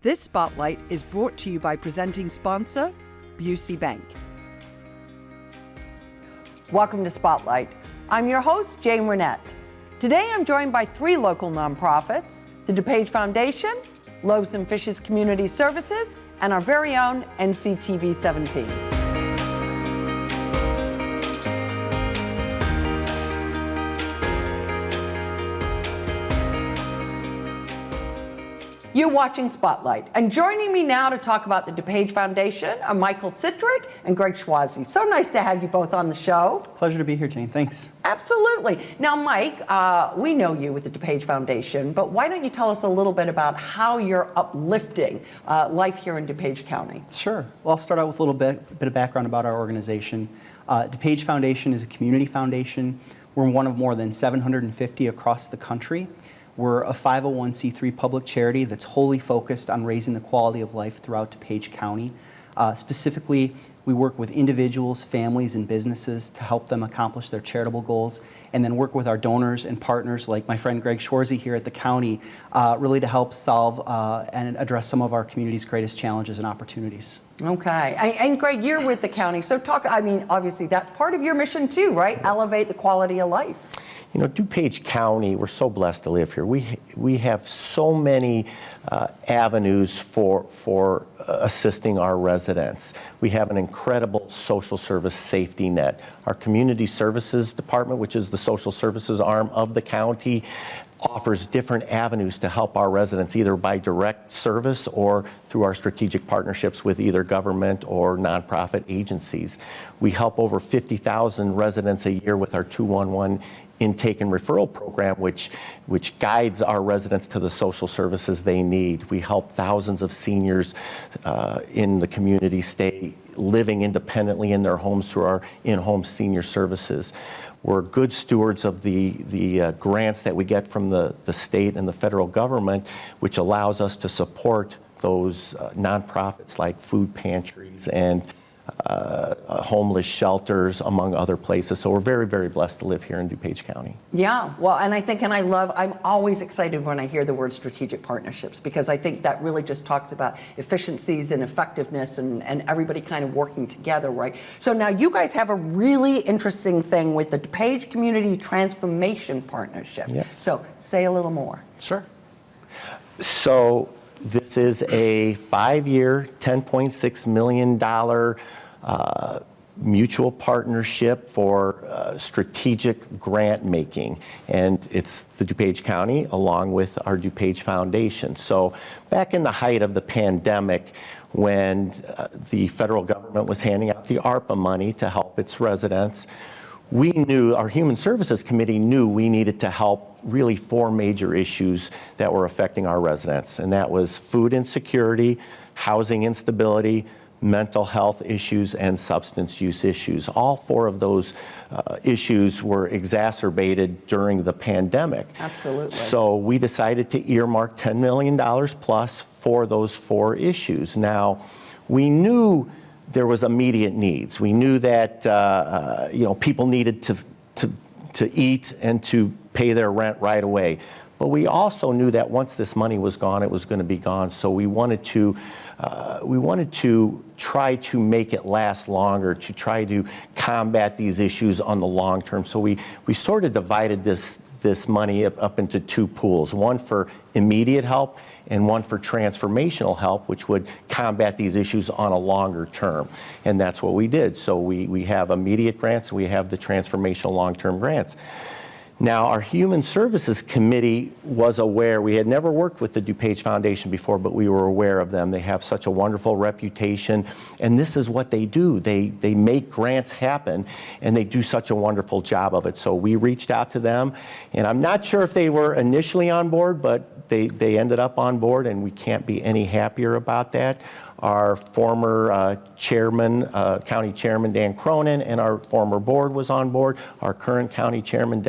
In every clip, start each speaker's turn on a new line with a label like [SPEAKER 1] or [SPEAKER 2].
[SPEAKER 1] This Spotlight is brought to you by presenting sponsor, Busey Bank.
[SPEAKER 2] Welcome to Spotlight. I'm your host, Jane Wernette. Today I'm joined by three local nonprofits, the DuPage Foundation, Loaves and Fishes Community Services, and our very own NCTV17. You're watching Spotlight, and joining me now to talk about the DuPage Foundation are Michael Citrick and Greg Schwazi. So nice to have you both on the show.
[SPEAKER 3] Pleasure to be here, Jane. Thanks.
[SPEAKER 2] Absolutely. Now, Mike, we know you with the DuPage Foundation, but why don't you tell us a little bit about how you're uplifting life here in DuPage County?
[SPEAKER 3] Sure. Well, I'll start out with a little bit of background about our organization. DuPage Foundation is a community foundation. We're one of more than 750 across the country. We're a 501c3 public charity that's wholly focused on raising the quality of life throughout DuPage County. Specifically, we work with individuals, families, and businesses to help them accomplish their charitable goals, and then work with our donors and partners like my friend Greg Schwazi here at the county, really to help solve and address some of our community's greatest challenges and opportunities.
[SPEAKER 2] Okay. And Greg, you're with the county, so talk, I mean, obviously that's part of your mission too, right? Yes. Elevate the quality of life.
[SPEAKER 4] You know, DuPage County, we're so blessed to live here. We have so many avenues for assisting our residents. We have an incredible social service safety net. Our Community Services Department, which is the social services arm of the county, offers different avenues to help our residents, either by direct service or through our strategic partnerships with either government or nonprofit agencies. We help over 50,000 residents a year with our 211 intake and referral program, which guides our residents to the social services they need. We help thousands of seniors in the community stay living independently in their homes through our in-home senior services. We're good stewards of the grants that we get from the state and the federal government, which allows us to support those nonprofits like food pantries and homeless shelters, among other places. So we're very, very blessed to live here in DuPage County.
[SPEAKER 2] Yeah, well, and I think, and I'm always excited when I hear the word strategic partnerships, because I think that really just talks about efficiencies and effectiveness and everybody kind of working together, right? So now you guys have a really interesting thing with the DuPage Community Transformation Partnership.
[SPEAKER 4] Yes.
[SPEAKER 2] So say a little more.
[SPEAKER 3] Sure.
[SPEAKER 4] So this is a 5-year, $10.6 million mutual partnership for strategic grant making. And it's the DuPage County along with our DuPage Foundation. So back in the height of the pandemic, when the federal government was handing out the ARPA money to help its residents, we knew, our Human Services Committee knew we needed to help really 4 major issues that were affecting our residents. And that was food insecurity, housing instability, mental health issues, and substance use issues. All 4 of those issues were exacerbated during the pandemic.
[SPEAKER 2] Absolutely.
[SPEAKER 4] So we decided to earmark $10 million plus for those 4 issues. Now, we knew there was immediate needs. We knew that people needed to eat and to pay their rent right away. But we also knew that once this money was gone, it was going to be gone. So we wanted to try to make it last longer, to try to combat these issues on the long term. So we sort of divided this money up into 2 pools, one for immediate help and one for transformational help, which would combat these issues on a longer term. And that's what we did. So we have immediate grants, we have the transformational long-term grants. Now, our Human Services Committee was aware. We had never worked with the DuPage Foundation before, but we were aware of them. They have such a wonderful reputation, and this is what they do. They make grants happen, and they do such a wonderful job of it. So we reached out to them, and I'm not sure if they were initially on board, but they ended up on board, and we can't be any happier about that. Our former chairman, county chairman Dan Cronin, and our former board was on board. Our current county chairman,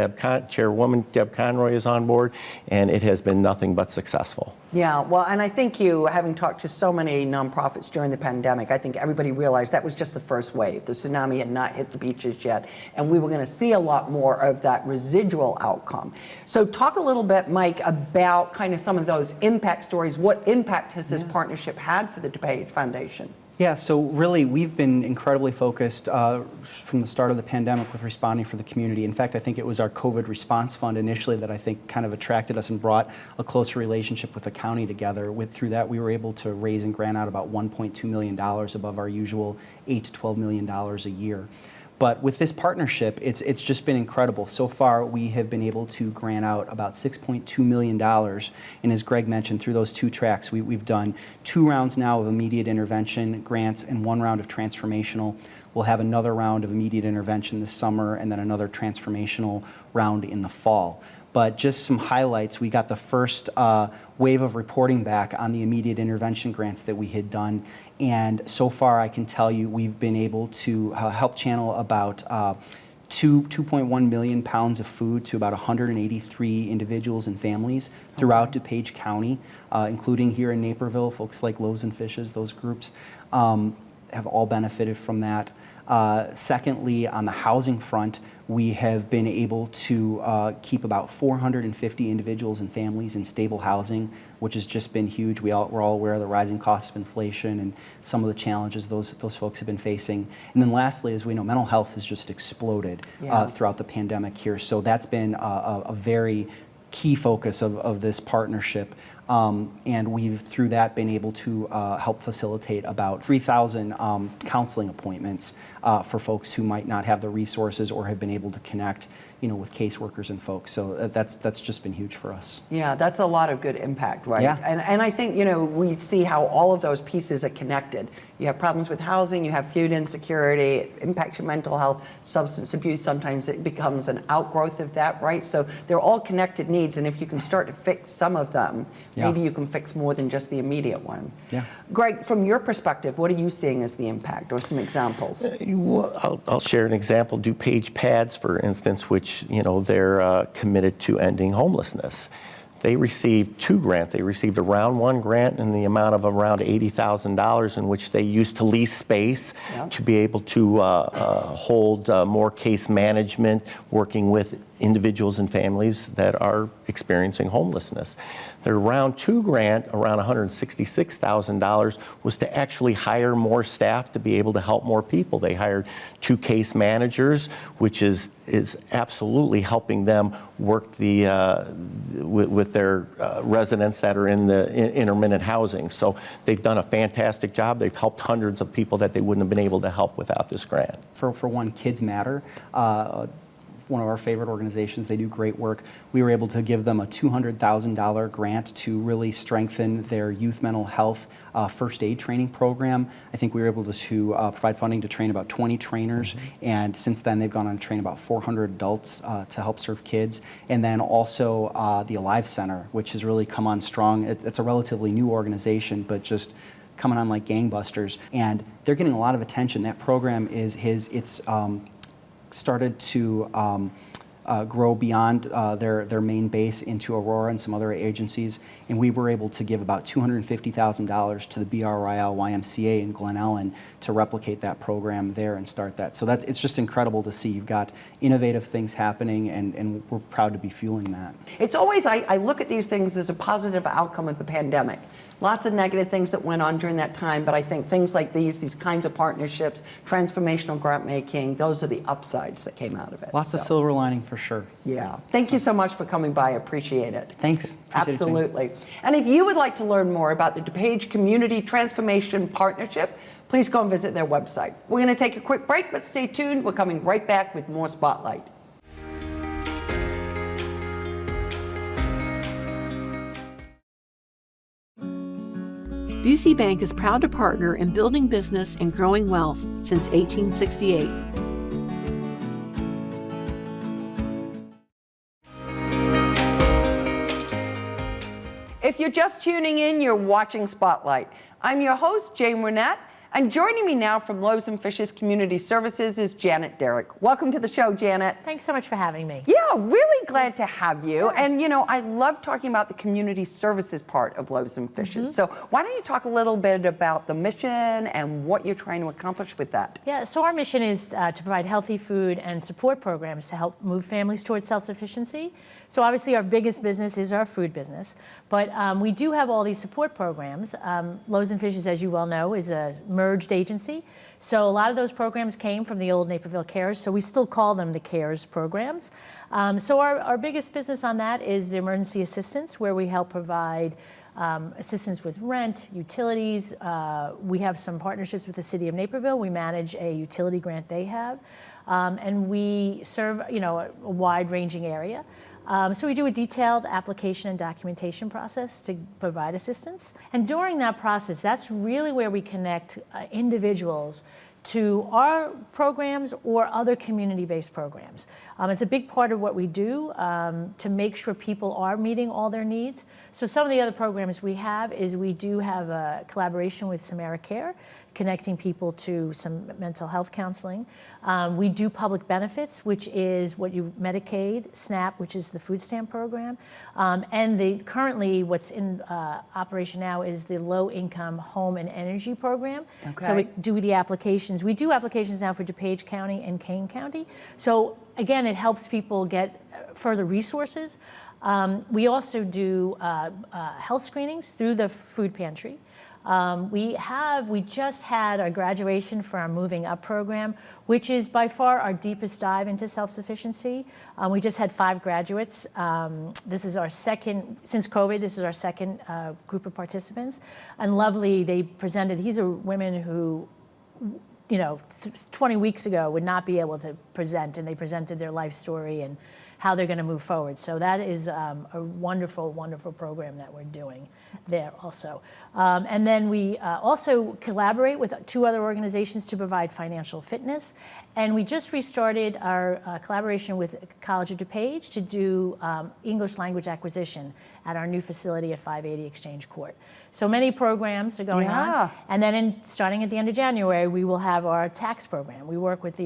[SPEAKER 4] chairwoman Deb Conroy, is on board, and it has been nothing but successful.
[SPEAKER 2] Yeah, well, and I think you, having talked to so many nonprofits during the pandemic, I think everybody realized that was just the first wave. The tsunami had not hit the beaches yet, and we were going to see a lot more of that residual outcome. So talk a little bit, Mike, about kind of some of those impact stories. What impact has this partnership had for the DuPage Foundation?
[SPEAKER 3] Yeah, so really we've been incredibly focused from the start of the pandemic with responding for the community. In fact, I think it was our COVID response fund initially that I think kind of attracted us and brought a closer relationship with the county together. Through that, we were able to raise and grant out about $1.2 million above our usual $8 to $12 million a year. But with this partnership, it's just been incredible. So far, we have been able to grant out about $6.2 million. And as Greg mentioned, through those two tracks, we've done 2 rounds now of immediate intervention grants and 1 round of transformational. We'll have another round of immediate intervention this summer and then another transformational round in the fall. But just some highlights, we got the first wave of reporting back on the immediate intervention grants that we had done. And so far, I can tell you we've been able to help channel about 2.1 million pounds of food to about 183 individuals and families throughout DuPage County, including here in Naperville. Folks like Loaves and Fishes, those groups have all benefited from that. Secondly, on the housing front, we have been able to keep about 450 individuals and families in stable housing, which has just been huge. We're all aware of the rising costs of inflation and some of the challenges those folks have been facing. And then lastly, as we know, mental health has just exploded throughout the pandemic here. So that's been a very key focus of this partnership. And we've, through that, been able to help facilitate about 3,000 counseling appointments for folks who might not have the resources or have been able to connect, with caseworkers and folks. So that's just been huge for us.
[SPEAKER 2] Yeah, that's a lot of good impact, right?
[SPEAKER 3] Yeah.
[SPEAKER 2] And I think, we see how all of those pieces are connected. You have problems with housing, you have food insecurity, it impacts your mental health, substance abuse, sometimes it becomes an outgrowth of that, right? So they're all connected needs, and if you can start to fix some of them, maybe you can fix more than just the immediate one. Yeah. Greg, from your perspective, what are you seeing as the impact, or some examples?
[SPEAKER 4] I'll share an example. DuPage Pads, for instance, which they're committed to ending homelessness. They received 2 grants. They received a round 1 grant in the amount of around $80,000, in which they used to lease space to be able to hold more case management, working with individuals and families that are experiencing homelessness. Their round 2 grant, around $166,000, was to actually hire more staff to be able to help more people. They hired 2 case managers, which is absolutely helping them work with their residents that are in the intermittent housing. So they've done a fantastic job. They've helped hundreds of people that they wouldn't have been able to help without this grant.
[SPEAKER 3] For one, Kids Matter, one of our favorite organizations. They do great work. We were able to give them a $200,000 grant to really strengthen their youth mental health first aid training program. I think we were able to provide funding to train about 20 trainers, and since then they've gone on to train about 400 adults to help serve kids. And then also the Alive Center, which has really come on strong. It's a relatively new organization, but just coming on like gangbusters, and they're getting a lot of attention. That program it's started to grow beyond their main base into Aurora and some other agencies, and we were able to give about $250,000 to the BRIL YMCA in Glen Ellen to replicate that program there and start that. So it's just incredible to see. You've got innovative things happening, and we're proud to be fueling that.
[SPEAKER 2] It's always, I look at these things as a positive outcome of the pandemic. Lots of negative things that went on during that time, but I think things like these kinds of partnerships, transformational grant making, those are the upsides that came out of it.
[SPEAKER 3] Lots of silver lining for sure.
[SPEAKER 2] Yeah. Thank you so much for coming by. I appreciate it.
[SPEAKER 3] Thanks.
[SPEAKER 2] Absolutely. And if you would like to learn more about the DuPage Community Transformation Partnership, please go and visit their website. We're going to take a quick break, but stay tuned. We're coming right back with more Spotlight.
[SPEAKER 5] Busey Bank is proud to partner in building business and growing wealth since 1868.
[SPEAKER 2] If you're just tuning in, you're watching Spotlight. I'm your host, Jane Wernette, and joining me now from Loaves and Fishes Community Services is Janet Derrick. Welcome to the show, Janet.
[SPEAKER 6] Thanks so much for having me.
[SPEAKER 2] Yeah, really glad to have you. And you know, I love talking about the community services part of Loaves and Fishes. So why don't you talk a little bit about the mission and what you're trying to accomplish with that?
[SPEAKER 6] Yeah, so our mission is to provide healthy food and support programs to help move families towards self-sufficiency. So obviously our biggest business is our food business, but we do have all these support programs. Loaves and Fishes, as you well know, is a merged agency. So a lot of those programs came from the old Naperville CARES, so we still call them the CARES programs. So our biggest business on that is the emergency assistance, where we help provide assistance with rent, utilities. We have some partnerships with the city of Naperville. We manage a utility grant they have. And we serve, a wide-ranging area. So we do a detailed application and documentation process to provide assistance. And during that process, that's really where we connect individuals to our programs or other community-based programs. It's a big part of what we do to make sure people are meeting all their needs. So some of the other programs we have is we do have a collaboration with Samara Care, connecting people to some mental health counseling. We do public benefits, which is Medicaid, SNAP, which is the food stamp program. And currently what's in operation now is the low income home and energy program. Okay. So we do the applications. We do applications now for DuPage County and Kane County. So again, it helps people get further resources. We also do health screenings through the food pantry. We just had our graduation for our Moving Up program, which is by far our deepest dive into self-sufficiency. We just had 5 graduates. This is our second, since COVID, this is our second group of participants. And lovely, they presented, these are women who, 20 weeks ago would not be able to present, and they presented their life story and how they're going to move forward. So that is a wonderful, wonderful program that we're doing there also. And then we also collaborate with 2 other organizations to provide financial fitness. And we just restarted our collaboration with College of DuPage to do English language acquisition at our new facility at 580 Exchange Court. So many programs are going on. And then starting at the end of January, we will have our tax program. We work with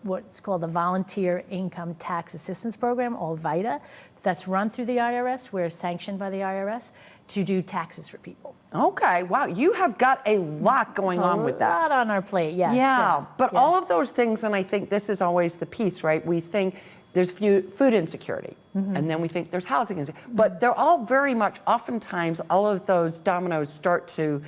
[SPEAKER 6] what's called the Volunteer Income Tax Assistance Program, or VITA, that's run through the IRS. We're sanctioned by the IRS to do taxes for people.
[SPEAKER 2] Okay, wow, you have got a lot going on with that.
[SPEAKER 6] A lot on our plate, yes.
[SPEAKER 2] Yeah, but all of those things, and I think this is always the piece, right? We think there's food insecurity, and then we think there's housing insecurity, but they're all very much, oftentimes, all of those dominoes start to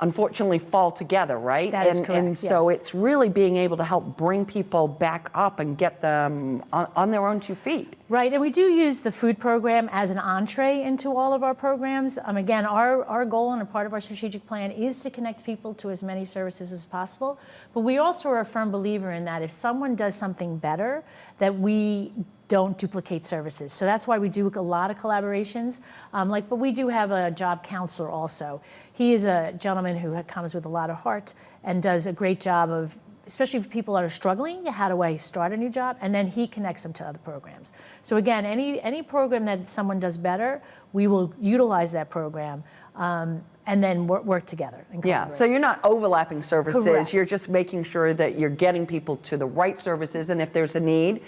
[SPEAKER 2] unfortunately fall together, right?
[SPEAKER 6] That is correct,
[SPEAKER 2] and so it's really being able to help bring people back up and get them on their own 2 feet.
[SPEAKER 6] Right, and we do use the food program as an entree into all of our programs. Again, our goal and a part of our strategic plan is to connect people to as many services as possible, but we also are a firm believer in that if someone does something better, that we don't duplicate services. So that's why we do a lot of collaborations. But we do have a job counselor also. He is a gentleman who comes with a lot of heart and does a great job of, especially for people that are struggling, how do I start a new job? And then he connects them to other programs. So again, any program that someone does better, we will utilize that program and then work together. And
[SPEAKER 2] yeah, so you're not overlapping services.
[SPEAKER 6] Correct.
[SPEAKER 2] You're just making sure that you're getting people to the right services, and if there's a need,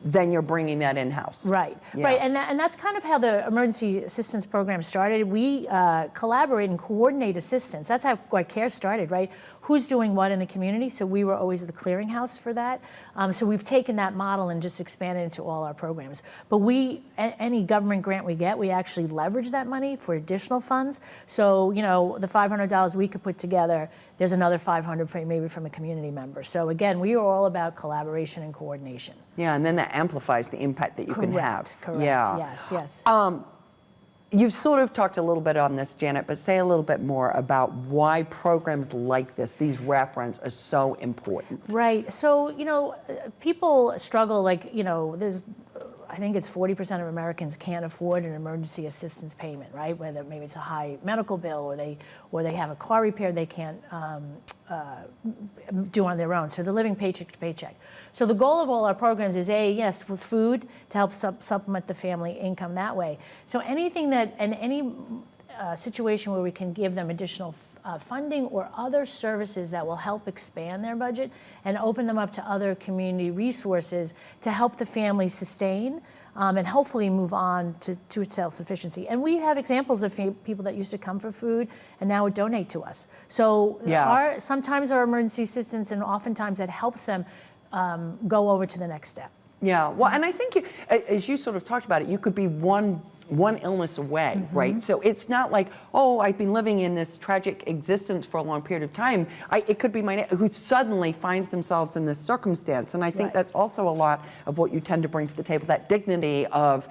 [SPEAKER 2] then you're bringing that in-house.
[SPEAKER 6] Right, right, and that's kind of how the emergency assistance program started. We collaborate and coordinate assistance. That's how CARE started, right? Who's doing what in the community? So we were always the clearinghouse for that. So we've taken that model and just expanded into all our programs. But any government grant we get, we actually leverage that money for additional funds. So, the $500 we could put together, there's another $500 maybe from a community member. So again, we are all about collaboration and coordination.
[SPEAKER 2] Yeah, and then that amplifies the impact that you can have.
[SPEAKER 6] Correct,
[SPEAKER 2] yeah.
[SPEAKER 6] yes.
[SPEAKER 2] You've sort of talked a little bit on this, Janet, but say a little bit more about why programs like this, these wraparounds, are so important.
[SPEAKER 6] Right. So, people struggle, there's, I think it's 40% of Americans can't afford an emergency assistance payment, right? Whether maybe it's a high medical bill or they have a car repair they can't do on their own. So they're living paycheck to paycheck. So the goal of all our programs is yes, with food to help supplement the family income that way. So anything that, and any a situation where we can give them additional funding or other services that will help expand their budget and open them up to other community resources to help the family sustain and hopefully move on to self-sufficiency. And we have examples of people that used to come for food and now would donate to us. So sometimes our emergency assistance, and oftentimes that helps them go over to the next step.
[SPEAKER 2] Yeah, well, and I think as you sort of talked about it, you could be one illness away, right? So it's not like, oh, I've been living in this tragic existence for a long period of time. It could be who suddenly finds themselves in this circumstance. And I think that's also a lot of what you tend to bring to the table, that dignity of,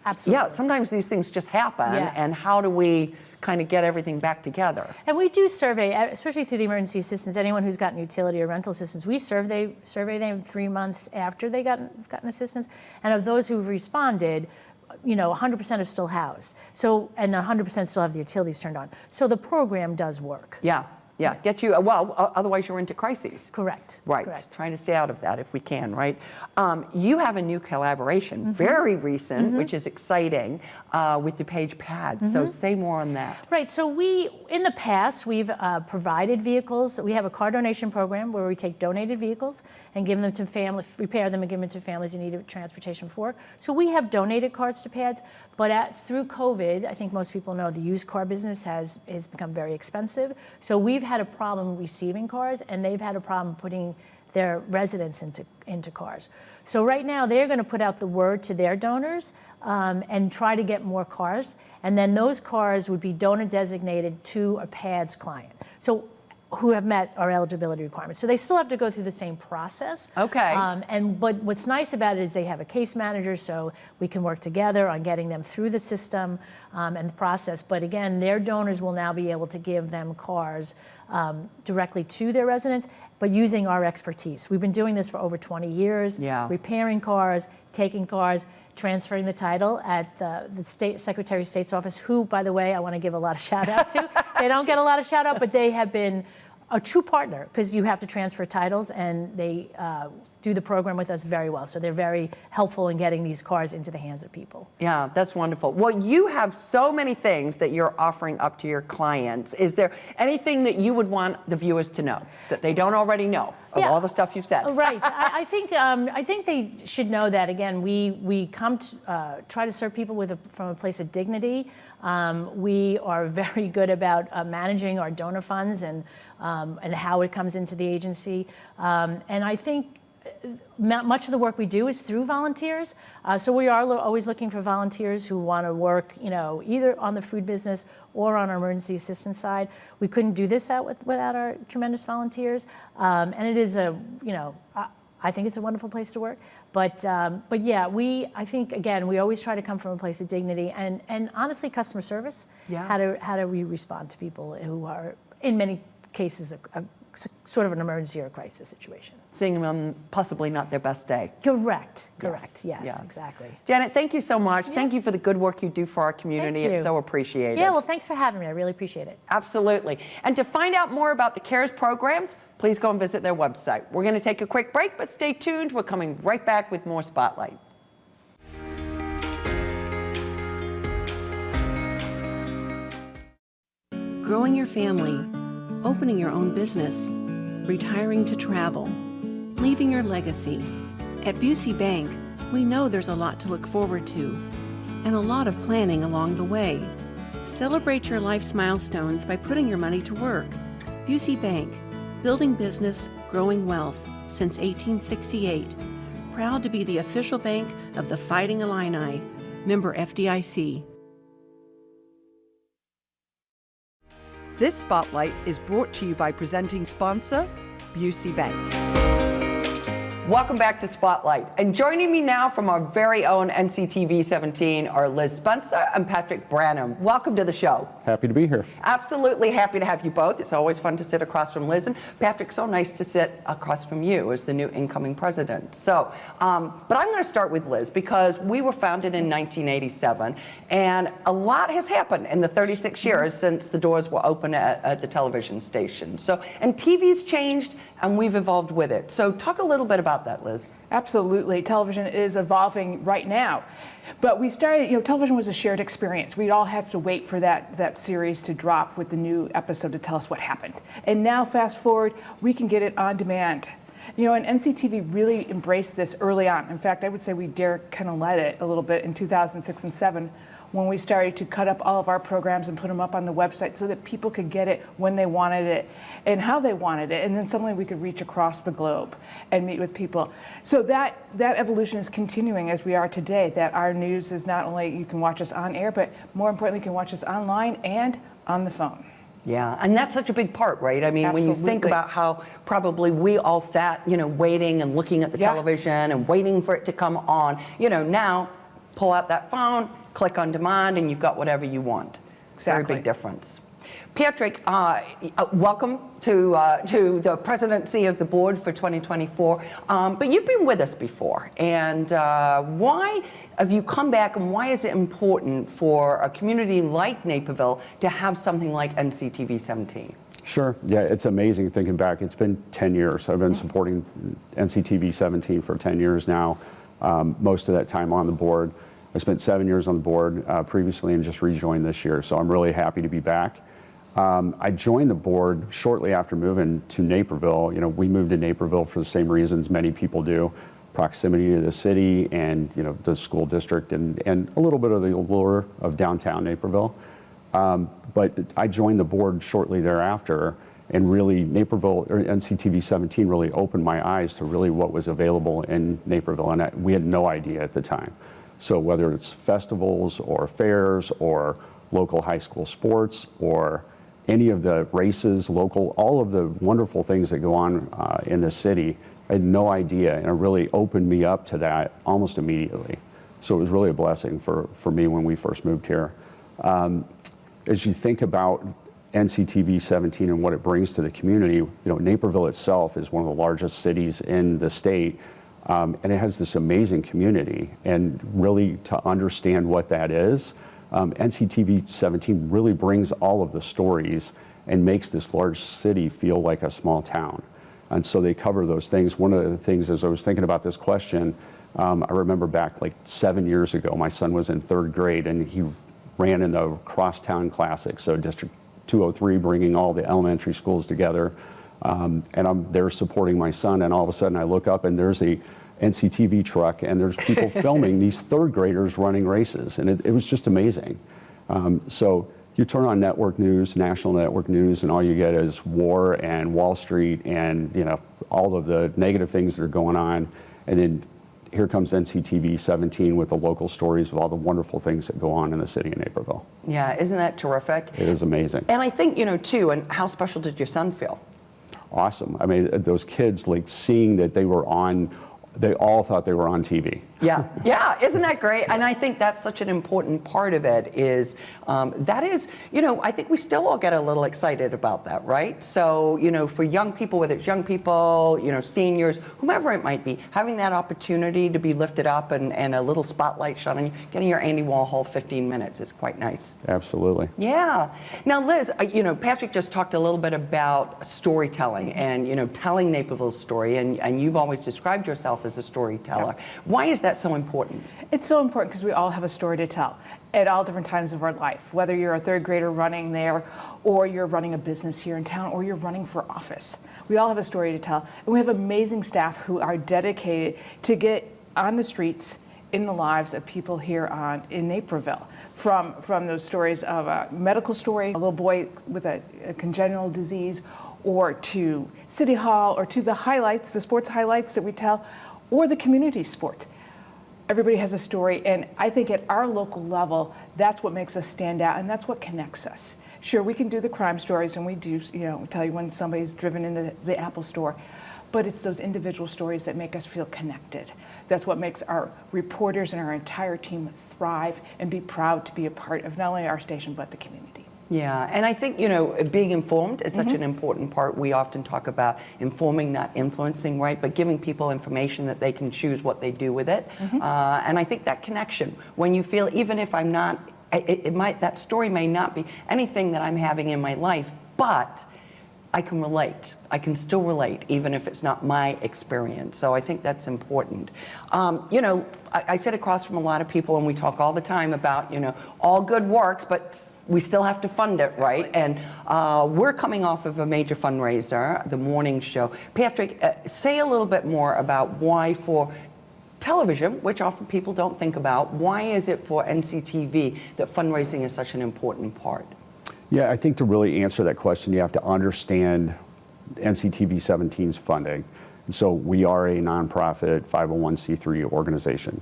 [SPEAKER 6] Absolutely.
[SPEAKER 2] yeah, sometimes these things just happen, and how do we kind of get everything back together?
[SPEAKER 6] And we do survey, especially through the emergency assistance, anyone who's gotten utility or rental assistance, we survey them 3 months after they gotten assistance. And of those who've responded, 100% are still housed. So, and 100% still have the utilities turned on. So the program does work.
[SPEAKER 2] Yeah. Get you, well, otherwise you're into crises.
[SPEAKER 6] Correct.
[SPEAKER 2] Right,
[SPEAKER 6] Correct.
[SPEAKER 2] Trying to stay out of that if we can, right? You have a new collaboration, very recent, which is exciting, with DuPage pads. So say more on that.
[SPEAKER 6] Right, so in the past, we've provided vehicles. We have a car donation program where we take donated vehicles and give them to families, repair them and give them to families who need transportation for. So we have donated cars to pads, but through COVID, I think most people know the used car business has become very expensive. So we've had a problem receiving cars, and they've had a problem putting their residents into cars. So right now, they're going to put out the word to their donors and try to get more cars, and then those cars would be donor designated to a PADS client. So who have met our eligibility requirements. So they still have to go through the same process.
[SPEAKER 2] Okay.
[SPEAKER 6] But what's nice about it is they have a case manager, so we can work together on getting them through the system and the process. But again, their donors will now be able to give them cars directly to their residents, but using our expertise. We've been doing this for over 20 years, repairing cars, taking cars, transferring the title at the State Secretary of State's office, who, by the way, I want to give a lot of shout out to. They don't get a lot of shout out, but they have been a true partner, because you have to transfer titles, and they do the program with us very well. So they're very helpful in getting these cars into the hands of people.
[SPEAKER 2] Yeah, that's wonderful. Well, you have so many things that you're offering up to your clients. Is there anything that you would want the viewers to know that they don't already know of all the stuff you've said?
[SPEAKER 6] Right. I think they should know that, again, we come to try to serve people from a place of dignity. We are very good about managing our donor funds and how it comes into the agency. And I think much of the work we do is through volunteers. So we are always looking for volunteers who want to work, either on the food business or on our emergency assistance side. We couldn't do this without our tremendous volunteers. And it is I think it's a wonderful place to work. But yeah, I think, again, we always try to come from a place of dignity and honestly, customer service.
[SPEAKER 2] Yeah.
[SPEAKER 6] How do we respond to people who are, in many cases, a sort of an emergency or a crisis situation?
[SPEAKER 2] Seeing them possibly not their best day.
[SPEAKER 6] Correct. Yes, exactly.
[SPEAKER 2] Janet, thank you so much. Thank you for the good work you do for our community.
[SPEAKER 6] Thank you.
[SPEAKER 2] It's so appreciated.
[SPEAKER 6] Yeah, well, thanks for having me. I really appreciate it.
[SPEAKER 2] Absolutely. And to find out more about the CARES programs, please go and visit their website. We're going to take a quick break, but stay tuned. We're coming right back with more Spotlight.
[SPEAKER 5] Growing your family, opening your own business, retiring to travel, leaving your legacy. At Busey Bank, we know there's a lot to look forward to and a lot of planning along the way. Celebrate your life's milestones by putting your money to work. Busey Bank, building business, growing wealth since 1868. Proud to be the official bank of the Fighting Illini. Member FDIC.
[SPEAKER 1] This Spotlight is brought to you by presenting sponsor, Busey Bank.
[SPEAKER 2] Welcome back to Spotlight. And joining me now from our very own NCTV17 are Liz Spencer and Patrick Branham. Welcome to the show.
[SPEAKER 7] Happy to be here.
[SPEAKER 2] Absolutely happy to have you both. It's always fun to sit across from Liz. And Patrick, so nice to sit across from you as the new incoming president. So, but I'm going to start with Liz because we were founded in 1987 and a lot has happened in the 36 years since the doors were open at the television station. So, and TV's changed and we've evolved with it. So talk a little bit about about that, Liz?
[SPEAKER 7] Absolutely. Television is evolving right now. But we started, television was a shared experience. We'd all have to wait for that series to drop with the new episode to tell us what happened. And now, fast forward, we can get it on demand. And NCTV really embraced this early on. In fact, I would say we dare kind of led it a little bit in 2006 and 2007 when we started to cut up all of our programs and put them up on the website so that people could get it when they wanted it and how they wanted it. And then suddenly we could reach across the globe and meet with people. So that evolution is continuing as we are today, that our news is not only you can watch us on air, but more importantly, you can watch us online and on the phone.
[SPEAKER 2] Yeah, and that's such a big part, right? I mean,
[SPEAKER 7] Absolutely.
[SPEAKER 2] When you think about how probably we all sat, waiting and looking at the television and waiting for it to come on, now pull out that phone, click on demand, and you've got whatever you want.
[SPEAKER 7] Exactly.
[SPEAKER 2] Very big difference. Patrick, welcome to the presidency of the board for 2024. But you've been with us before, and why have you come back, and why is it important for a community like Naperville to have something like NCTV17?
[SPEAKER 8] Sure. Yeah, it's amazing thinking back. It's been 10 years. I've been supporting NCTV17 for 10 years now, most of that time on the board. I spent 7 years on the board previously and just rejoined this year, so I'm really happy to be back. I joined the board shortly after moving to Naperville. We moved to Naperville for the same reasons many people do: proximity to the city and the school district and a little bit of the allure of downtown Naperville. But I joined the board shortly thereafter, and really Naperville, or NCTV17 really opened my eyes to really what was available in Naperville, and we had no idea at the time. So whether it's festivals or fairs or local high school sports or any of the races, local, all of the wonderful things that go on in the city, I had no idea, and it really opened me up to that almost immediately. So it was really a blessing for me when we first moved here. As you think about NCTV17 and what it brings to the community, Naperville itself is one of the largest cities in the state, and it has this amazing community. And really, to understand what that is, NCTV17 really brings all of the stories and makes this large city feel like a small town. And so they cover those things. One of the things, as I was thinking about this question, I remember back like 7 years ago, my son was in 3rd grade and he ran in the Crosstown Classic, so District 203, bringing all the elementary schools together. And I'm there supporting my son, and all of a sudden I look up and there's a NCTV truck and there's people filming these 3rd graders running races, and it was just amazing. So you turn on network news, national network news, and all you get is war and Wall Street and all of the negative things that are going on, and then here comes NCTV17 with the local stories of all the wonderful things that go on in the city of Naperville.
[SPEAKER 2] Yeah, isn't that terrific?
[SPEAKER 8] It is amazing.
[SPEAKER 2] And I think, too, and how special did your son feel?
[SPEAKER 8] Awesome. I mean, those kids, like seeing that they were on, they all thought they were on TV.
[SPEAKER 2] Yeah, isn't that great? And I think that's such an important part of it is, that is, I think we still all get a little excited about that, right? So, for young people, whether it's young people, seniors, whomever it might be, having that opportunity to be lifted up and a little spotlight shone on you, getting your Andy Warhol 15 minutes is quite nice.
[SPEAKER 8] Absolutely.
[SPEAKER 2] Yeah. Now, Liz, Patrick just talked a little bit about storytelling and, telling Naperville's story, and you've always described yourself as a storyteller. Yeah. Why is that so important?
[SPEAKER 7] It's so important because we all have a story to tell at all different times of our life, whether you're a 3rd grader running there or you're running a business here in town or you're running for office. We all have a story to tell, and we have amazing staff who are dedicated to get on the streets in the lives of people here in Naperville. From those stories of a medical story, a little boy with a congenital disease, or to City Hall, or to the highlights, the sports highlights that we tell, or the community sports. Everybody has a story, and I think at our local level, that's what makes us stand out, and that's what connects us. Sure, we can do the crime stories, and we do, tell you when somebody's driven into the Apple store, but it's those individual stories that make us feel connected. That's what makes our reporters and our entire team thrive and be proud to be a part of not only our station, but the community.
[SPEAKER 2] Yeah, and I think, being informed is such an important part. We often talk about informing, not influencing, right? But giving people information that they can choose what they do with it. And I think that connection, when you feel, even if I'm not, that story may not be anything that I'm having in my life, but I can relate. I can still relate, even if it's not my experience. So I think that's important. You know, I sit across from a lot of people, and we talk all the time about, you know, all good works, but we still have to fund it, right? And we're coming off of a major fundraiser, the morning show. Patrick, say a little bit more about why for television, which often people don't think about, why is it for NCTV that fundraising is such an important part?
[SPEAKER 8] Yeah, I think to really answer that question, you have to understand NCTV17's funding. And so we are a nonprofit 501c3 organization.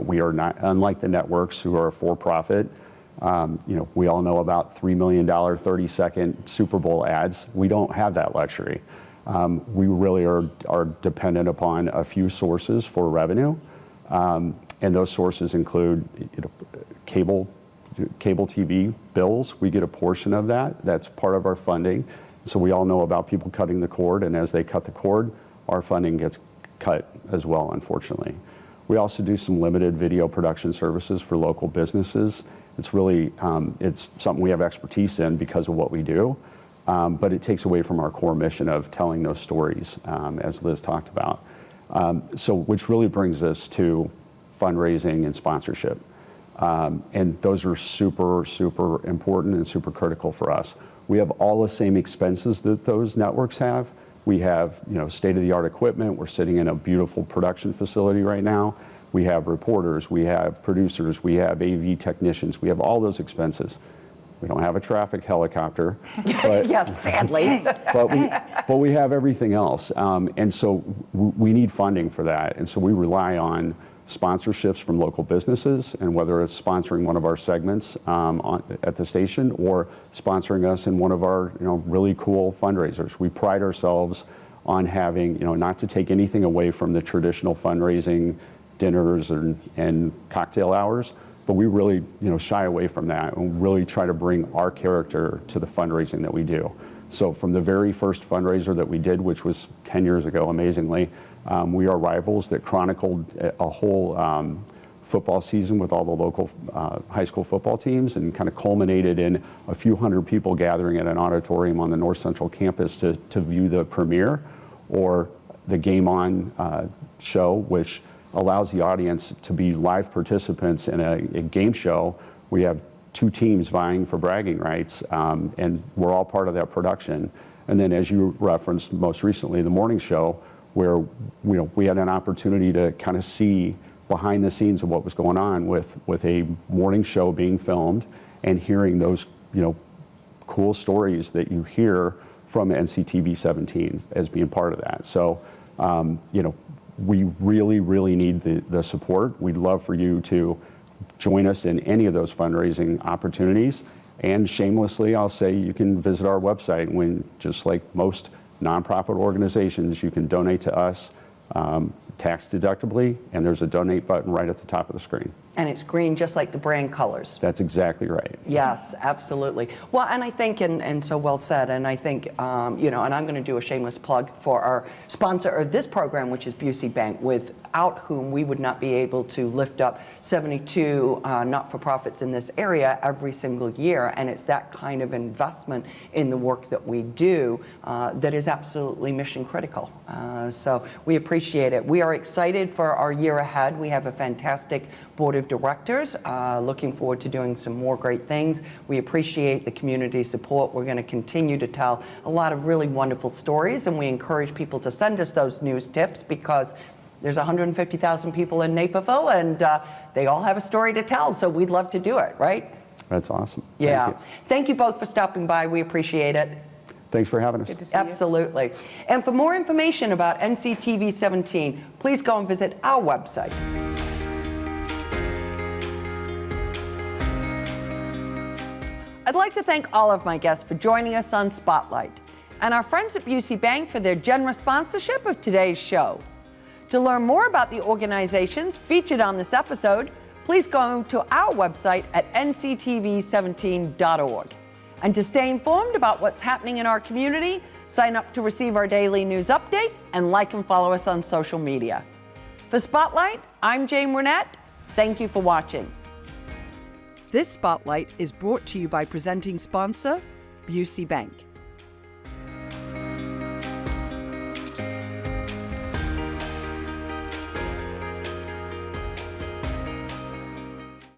[SPEAKER 8] We are not, unlike the networks who are for-profit. You know, we all know about $3 million 30-second Super Bowl ads. We don't have that luxury. We really are dependent upon a few sources for revenue, and those sources include, you know, cable TV bills. We get a portion of that. That's part of our funding. So we all know about people cutting the cord, and as they cut the cord, our funding gets cut as well, unfortunately. We also do some limited video production services for local businesses. It's really, it's something we have expertise in because of what we do, but it takes away from our core mission of telling those stories, as Liz talked about. So which really brings us to fundraising and sponsorship. And those are super, super important and super critical for us. We have all the same expenses that those networks have. We have, you know, state-of-the-art equipment. We're sitting in a beautiful production facility right now. We have reporters, we have producers, we have AV technicians, we have all those expenses. We don't have a traffic helicopter, but,
[SPEAKER 2] Yes, sadly.
[SPEAKER 8] but we have everything else. And so we need funding for that. And so we rely on sponsorships from local businesses, and whether it's sponsoring one of our segments at the station or sponsoring us in one of our, you know, really cool fundraisers. We pride ourselves on having, you know, not to take anything away from the traditional fundraising dinners and cocktail hours, but we really, you know, shy away from that and really try to bring our character to the fundraising that we do. So from the very first fundraiser that we did, which was 10 years ago, amazingly, We Are Rivals, that chronicled a whole football season with all the local high school football teams, and kind of culminated in a few hundred people gathering at an auditorium on the North Central campus to view the premiere, or the Game On show, which allows the audience to be live participants in a game show. We have two teams vying for bragging rights, and we're all part of that production. And then, as you referenced most recently, the morning show, where we had an opportunity to kind of see behind the scenes of what was going on with a morning show being filmed, and hearing those cool stories that you hear from NCTV17 as being part of that. So we really, really need the support. We'd love for you to join us in any of those fundraising opportunities. And shamelessly, I'll say you can visit our website, when, just like most nonprofit organizations, you can donate to us tax deductibly, and there's a donate button right at the top of the screen.
[SPEAKER 2] And it's green, just like the brand colors.
[SPEAKER 8] That's exactly right.
[SPEAKER 2] Yes, absolutely. Well, and I think, and so well said, and I think, and I'm going to do a shameless plug for our sponsor of this program, which is Busey Bank, without whom we would not be able to lift up 72 not-for-profits in this area every single year. And it's that kind of investment in the work that we do that is absolutely mission critical. So we appreciate it. We are excited for our year ahead. We have a fantastic board of directors, looking forward to doing some more great things. We appreciate the community support. We're going to continue to tell a lot of really wonderful stories, and we encourage people to send us those news tips, because there's 150,000 people in Naperville, and they all have a story to tell, so we'd love to do it, right?
[SPEAKER 8] That's awesome.
[SPEAKER 2] Yeah.
[SPEAKER 8] Thank you.
[SPEAKER 2] Thank you both for stopping by. We appreciate it.
[SPEAKER 8] Thanks for having us.
[SPEAKER 7] Good to see you.
[SPEAKER 2] Absolutely. And for more information about NCTV17, please go and visit our website. I'd like to thank all of my guests for joining us on Spotlight, and our friends at Busey Bank for their generous sponsorship of today's show. To learn more about the organizations featured on this episode, please go to our website at nctv17.org. And to stay informed about what's happening in our community, sign up to receive our daily news update, and like and follow us on social media. For Spotlight, I'm Jane Wernette. Thank you for watching.
[SPEAKER 1] This Spotlight is brought to you by presenting sponsor, Busey Bank.